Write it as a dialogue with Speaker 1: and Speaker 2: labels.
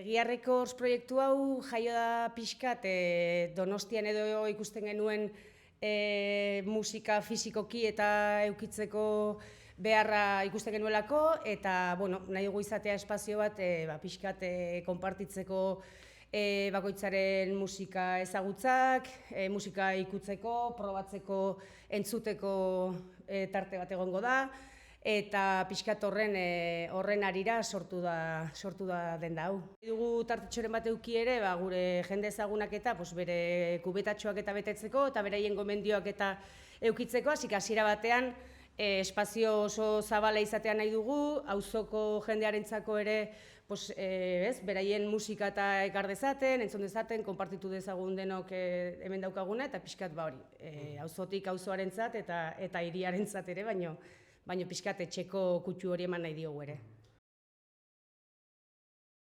Speaker 1: Egia Records proiektu hau jaio da pixkat Donostian edo ikusten genuen musika fisikoki eta eukitzeko beharra ikusten genuelako, eta nahi dugu izatea espazio bat pixkat konpartitzeko bakoitzaren musika ezagutzak, musika ikutzeko, probatzeko, entzuteko tarte bat egongo da, eta pixkat horren arira sortu da denda hau. Dugu tartetxoren bat eduki ere, gure jende ezagunak eta bere kubetatxoak eta betetzeko, eta beraien gomendioak eta eukitzeko, hasik hasiera batean espazio oso zabala izatea nahi dugu, auzoko jendearentzako ere beraien musika eta ekar dezaten, entzun dezaten, konpartitu dezagun denok hemen daukaguna, eta pixkat auzotik auzoarentzat eta hiriarentzat ere, baino pixkat etxeko kutsu hori eman nahi diogu ere.